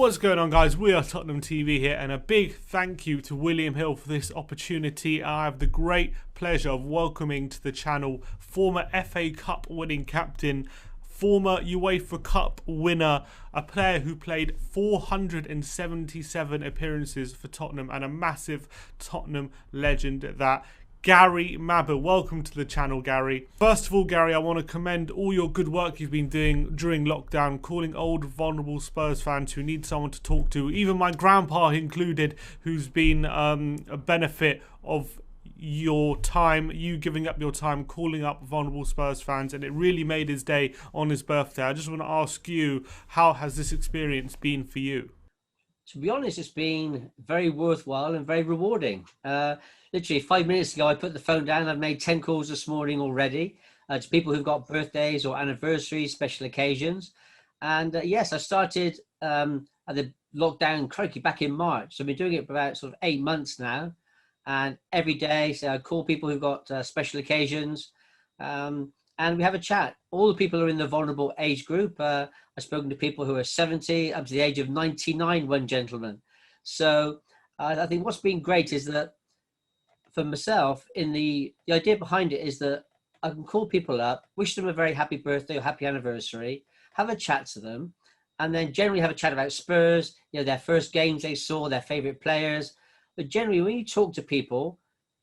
What's going on, guys? We are Tottenham TV here, and a big thank you to William Hill for this opportunity. I have the great pleasure of welcoming to the channel former FA Cup winning captain, former UEFA Cup winner, a player who played 477 appearances for Tottenham, and a massive Tottenham legend at that. Gary MABBUTT, welcome to the channel, Gary. First of all, Gary, I want to commend all your good work you've been doing during lockdown, calling old vulnerable Spurs fans who need someone to talk to, even my grandpa included, who's been a benefit of your time, you giving up your time calling up vulnerable Spurs fans, and it really made his day on his birthday. I just want to ask you, how has this experience been for you? To be honest, it's been very worthwhile and very rewarding. Literally 5 minutes ago, I put the phone down. I've made 10 calls this morning already to people who've got birthdays or anniversaries, special occasions. And yes, I started at the lockdown, crikey, back in March. So I've been doing it for about sort of 8 months now. And every day, so I call people who've got special occasions. And we have a chat. All the people are in the vulnerable age group. I've spoken to people who are 70 up to the age of 99, one gentleman. So I think what's been great is that for myself, the idea behind it is that I can call people up, wish them a very happy birthday or happy anniversary, have a chat to them, and then generally have a chat about Spurs, their first games they saw, their favourite players. But generally, when you talk to people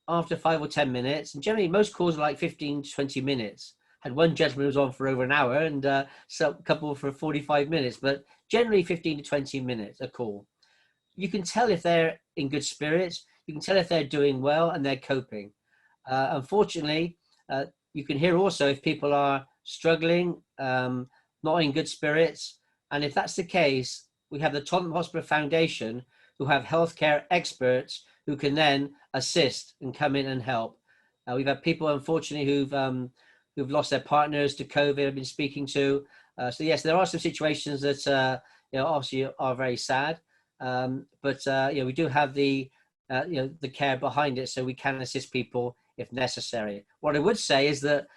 after 5 or 10 minutes, and generally most calls are like 15 to 20 minutes. Had one gentleman who was on for over an hour, and so a couple for 45 minutes, but generally 15 to 20 minutes a call. You can tell if they're in good spirits, you can tell if they're doing well and they're coping. Unfortunately, you can hear also if people are struggling, not in good spirits. And if that's the case, we have the Tottenham Hotspur Foundation, who have healthcare experts who can then assist and come in and help. We've had people, unfortunately, who've lost their partners to COVID, I've been speaking to. So yes, there are some situations that obviously are very sad, but we do have the care behind it, so we can assist people if necessary. What I would say is that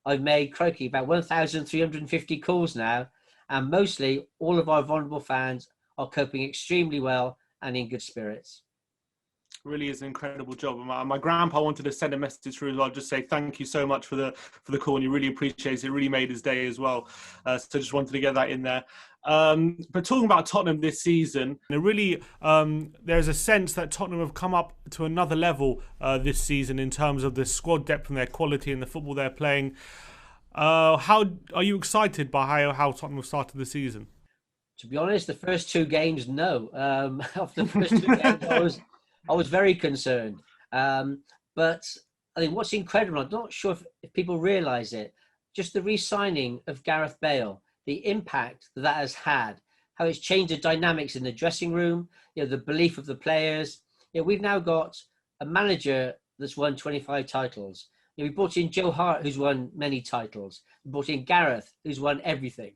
I've made, crikey, about 1,350 calls now, and mostly all of our vulnerable fans are coping extremely well and in good spirits. Really is an incredible job. My grandpa wanted to send a message through as well, just say thank you so much for the call, and he really appreciates it. It really made his day as well. So just wanted to get that in there. But talking about Tottenham this season, there's a sense that Tottenham have come up to another level this season in terms of the squad depth and their quality and the football they're playing. How are you excited by how Tottenham have started the season? To be honest, the first two games, no. After the first two games, I was very concerned. But I think what's incredible, I'm not sure if people realise it, just the re-signing of Gareth Bale, the impact that has had, how it's changed the dynamics in the dressing room, the belief of the players. We've now got a manager that's won 25 titles. We brought in Joe Hart, who's won many titles. We brought in Gareth, who's won everything.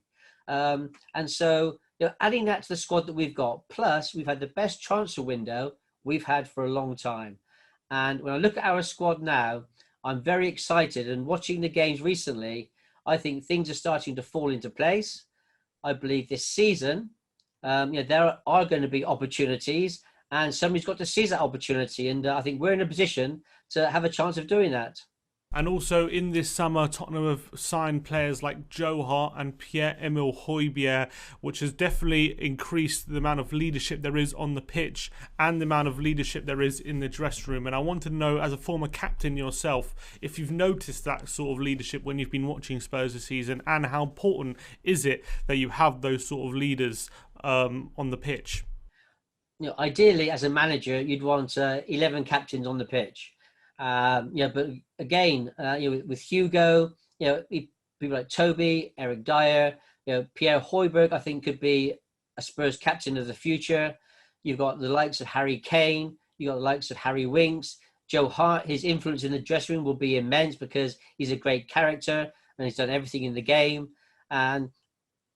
And so adding that to the squad that we've got, plus we've had the best transfer window we've had for a long time. And when I look at our squad now, I'm very excited, and watching the games recently, I think things are starting to fall into place. I believe this season, there are going to be opportunities, and somebody's got to seize that opportunity. And I think we're in a position to have a chance of doing that. And also in this summer, Tottenham have signed players like Joe Hart and Pierre-Emile Højbjerg, which has definitely increased the amount of leadership there is on the pitch and the amount of leadership there is in the dressing room. And I want to know, as a former captain yourself, if you've noticed that sort of leadership when you've been watching Spurs this season, and how important is it that you have those sort of leaders on the pitch? Ideally, as a manager, you'd want 11 captains on the pitch. But again, with Hugo, people like Toby, Eric Dyer, Pierre Højbjerg, I think could be a Spurs captain of the future. You've got the likes of Harry Kane, you've got the likes of Harry Winks, Joe Hart. His influence in the dressing room will be immense because he's a great character and he's done everything in the game. And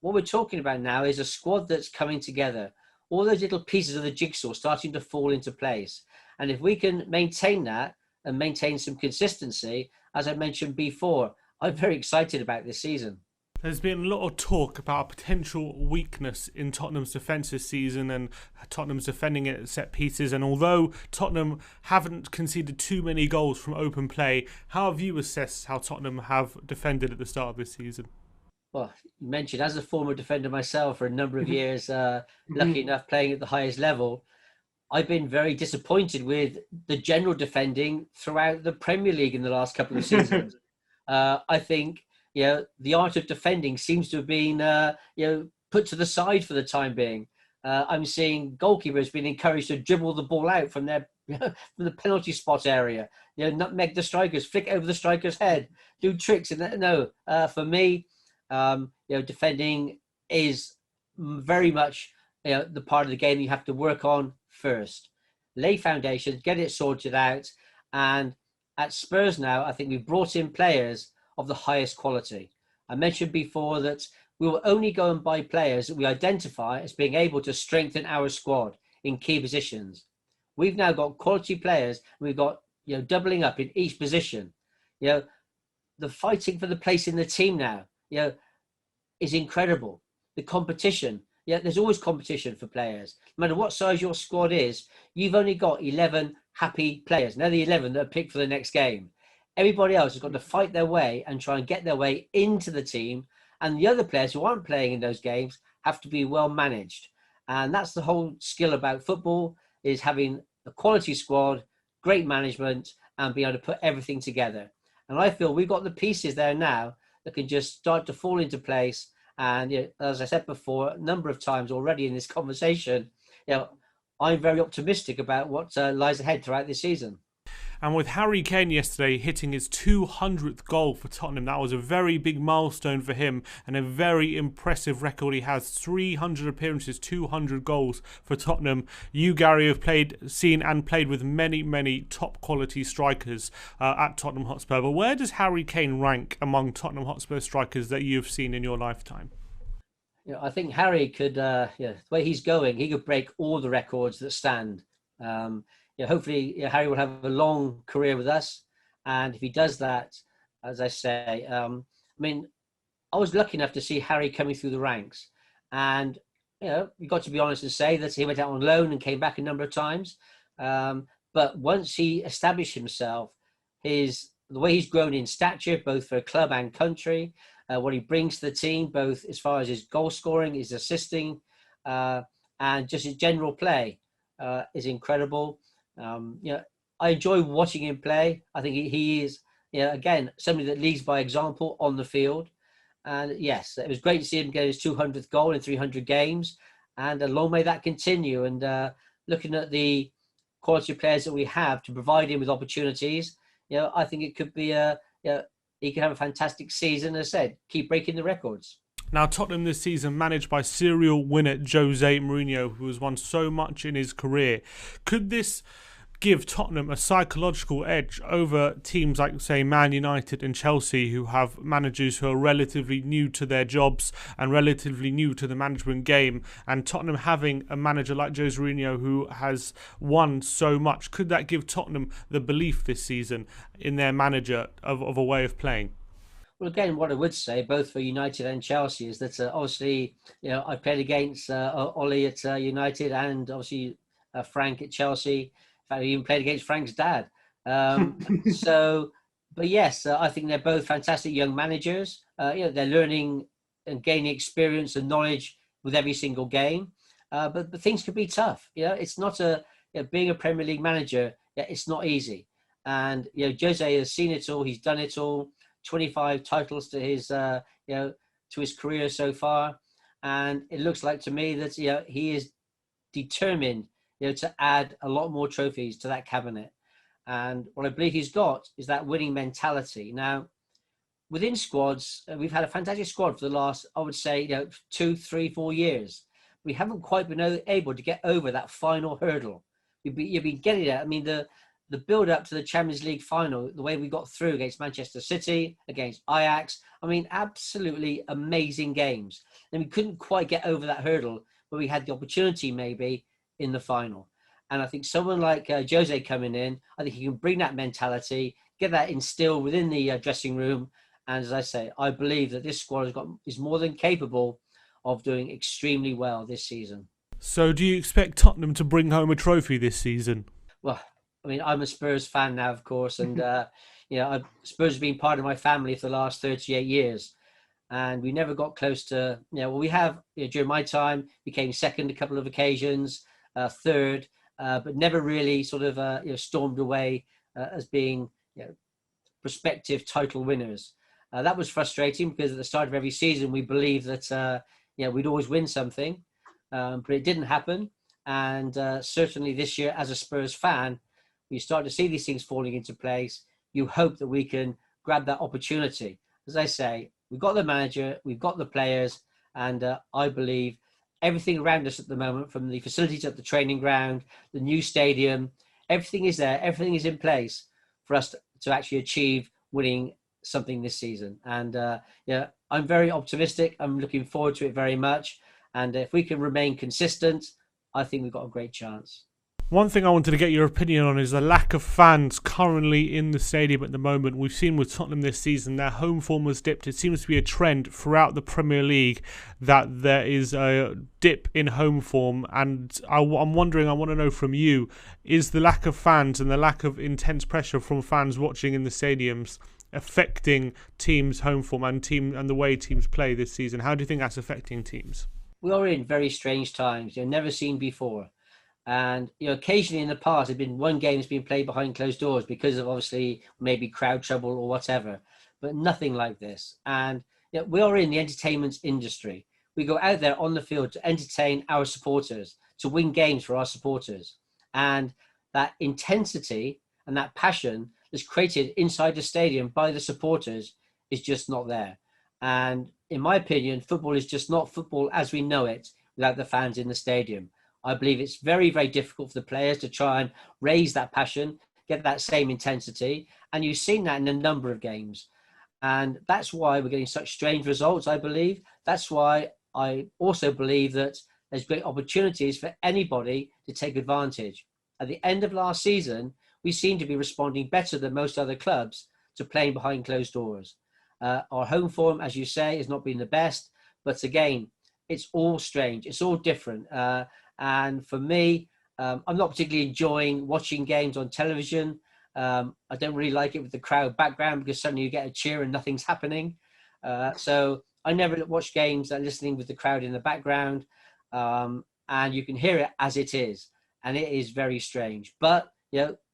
what we're talking about now is a squad that's coming together. All those little pieces of the jigsaw starting to fall into place. And if we can maintain that, and maintain some consistency, as I mentioned before, I'm very excited about this season. There's been a lot of talk about a potential weakness in Tottenham's defence this season, and Tottenham's defending it at set pieces. And although Tottenham haven't conceded too many goals from open play, how have you assessed how Tottenham have defended at the start of this season? Well, you mentioned, as a former defender myself for a number of years, lucky enough playing at the highest level, I've been very disappointed with the general defending throughout the Premier League in the last couple of seasons. I think, the art of defending seems to have been put to the side for the time being. I'm seeing goalkeepers being encouraged to dribble the ball out from their from the penalty spot area. Nutmeg the strikers, flick over the striker's head, do tricks. And no, for me, defending is very much the part of the game you have to work on first. Lay foundations, get it sorted out, and at Spurs now, I think we've brought in players of the highest quality. I mentioned before that we will only go and buy players that we identify as being able to strengthen our squad in key positions. We've now got quality players, and we've got doubling up in each position. The fighting for the place in the team now, is incredible. The competition, there's always competition for players. No matter what size your squad is, you've only got 11 happy players. Now the 11 that are picked for the next game. Everybody else has got to fight their way and try and get their way into the team. And the other players who aren't playing in those games have to be well managed. And that's the whole skill about football, is having a quality squad, great management, and being able to put everything together. And I feel we've got the pieces there now that can just start to fall into place. And as I said before, a number of times already in this conversation, I'm very optimistic about what lies ahead throughout this season. And with Harry Kane yesterday hitting his 200th goal for Tottenham, that was a very big milestone for him and a very impressive record. He has 300 appearances, 200 goals for Tottenham. You, Gary, have seen and played with many, many top quality strikers at Tottenham Hotspur. But where does Harry Kane rank among Tottenham Hotspur strikers that you've seen in your lifetime? I think Harry could, the way he's going, he could break all the records that stand. Hopefully Harry will have a long career with us, and if he does that, as I say, I was lucky enough to see Harry coming through the ranks, and you've got to be honest and say that he went out on loan and came back a number of times, but once he established himself, the way he's grown in stature, both for club and country, what he brings to the team, both as far as his goal scoring, his assisting, and just his general play, is incredible. I enjoy watching him play. I think he is, again, somebody that leads by example on the field. And yes, it was great to see him get his 200th goal in 300 games. And long may that continue. And looking at the quality of players that we have to provide him with opportunities, I think it could be he could have a fantastic season. As I said, keep breaking the records. Now, Tottenham this season managed by serial winner Jose Mourinho, who has won so much in his career. Could this give Tottenham a psychological edge over teams like, say, Man United and Chelsea, who have managers who are relatively new to their jobs and relatively new to the management game, and Tottenham having a manager like Jose Mourinho who has won so much? Could that give Tottenham the belief this season in their manager of a way of playing? Well, again, what I would say, both for United and Chelsea, is that obviously, I played against Ollie at United and obviously Frank at Chelsea. In fact, I even played against Frank's dad. But yes, I think they're both fantastic young managers. They're learning and gaining experience and knowledge with every single game. But things can be tough. It's not being a Premier League manager. It's not easy. And Jose has seen it all. He's done it all. 25 titles to his to his career so far, and it looks like to me that he is determined to add a lot more trophies to that cabinet. And what I believe he's got is that winning mentality. Now, within squads, we've had a fantastic squad for the last, I would say, 2, 3, 4 years. We haven't quite been able to get over that final hurdle. You've been getting it. I mean, the build-up to the Champions League final, the way we got through against Manchester City, against Ajax, absolutely amazing games. And we couldn't quite get over that hurdle, but we had the opportunity maybe in the final. And I think someone like Jose coming in, I think he can bring that mentality, get that instilled within the dressing room, And as I say, I believe that this squad is more than capable of doing extremely well this season. So do you expect Tottenham to bring home a trophy this season? Well, I mean, I'm a Spurs fan now, of course, and Spurs have been part of my family for the last 38 years, and we never got close to. We have during my time we came second a couple of occasions, third, but never really sort of stormed away as being prospective title winners. That was frustrating because at the start of every season we believed that we'd always win something, but it didn't happen. And certainly this year, as a Spurs fan, you start to see these things falling into place. You hope that we can grab that opportunity. As I say, we've got the manager, we've got the players, and I believe everything around us at the moment, from the facilities at the training ground, the new stadium, everything is there, everything is in place for us to actually achieve winning something this season. And I'm very optimistic. I'm looking forward to it very much. And if we can remain consistent, I think we've got a great chance. One thing I wanted to get your opinion on is the lack of fans currently in the stadium at the moment. We've seen with Tottenham this season, their home form has dipped. It seems to be a trend throughout the Premier League that there is a dip in home form. And I'm wondering, I want to know from you, is the lack of fans and the lack of intense pressure from fans watching in the stadiums affecting teams' home form and the way teams play this season? How do you think that's affecting teams? We are in very strange times, never seen before. And occasionally in the past, there's been one game that's been played behind closed doors because of obviously maybe crowd trouble or whatever, but nothing like this. And we are in the entertainment industry. We go out there on the field to entertain our supporters, to win games for our supporters. And that intensity and that passion that's created inside the stadium by the supporters is just not there. And in my opinion, football is just not football as we know it without the fans in the stadium. I believe it's very, very difficult for the players to try and raise that passion, get that same intensity. And you've seen that in a number of games. And that's why we're getting such strange results, I believe. That's why I also believe that there's great opportunities for anybody to take advantage. At the end of last season, we seem to be responding better than most other clubs to playing behind closed doors. Our home form, as you say, has not been the best. But again, it's all strange. It's all different. And for me, I'm not particularly enjoying watching games on television. I don't really like it with the crowd background because suddenly you get a cheer and nothing's happening. So I never watch games listening with the crowd in the background. And you can hear it as it is. And it is very strange. But,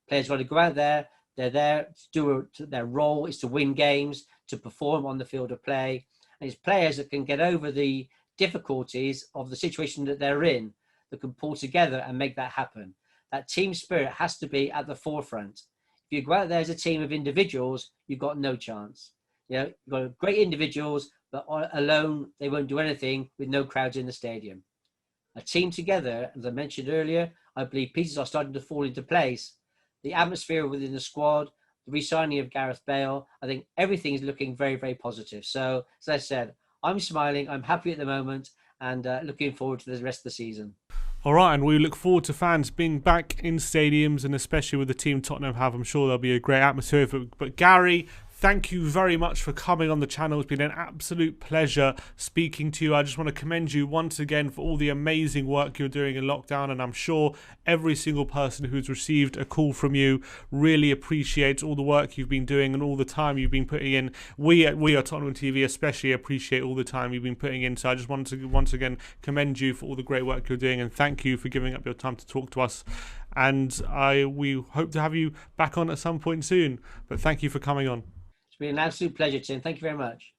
players got to go out there. They're there to do their role is to win games, to perform on the field of play. And it's players that can get over the difficulties of the situation that they're in, that can pull together and make that happen. That team spirit has to be at the forefront. If you go out there as a team of individuals, you've got no chance. You've got great individuals, but alone, they won't do anything with no crowds in the stadium. A team together, as I mentioned earlier, I believe pieces are starting to fall into place. The atmosphere within the squad, the re-signing of Gareth Bale, I think everything is looking very, very positive. So, as I said, I'm smiling, I'm happy at the moment, and looking forward to the rest of the season. All right, and we look forward to fans being back in stadiums, and especially with the team Tottenham have, I'm sure there'll be a great atmosphere. But Gary, thank you very much for coming on the channel. It's been an absolute pleasure speaking to you. I just want to commend you once again for all the amazing work you're doing in lockdown, and I'm sure every single person who's received a call from you really appreciates all the work you've been doing and all the time you've been putting in. We at WeAreTottenhamTV especially appreciate all the time you've been putting in. So I just wanted to once again commend you for all the great work you're doing, and thank you for giving up your time to talk to us. And we hope to have you back on at some point soon. But thank you for coming on. It's been an absolute pleasure, Tim. Thank you very much.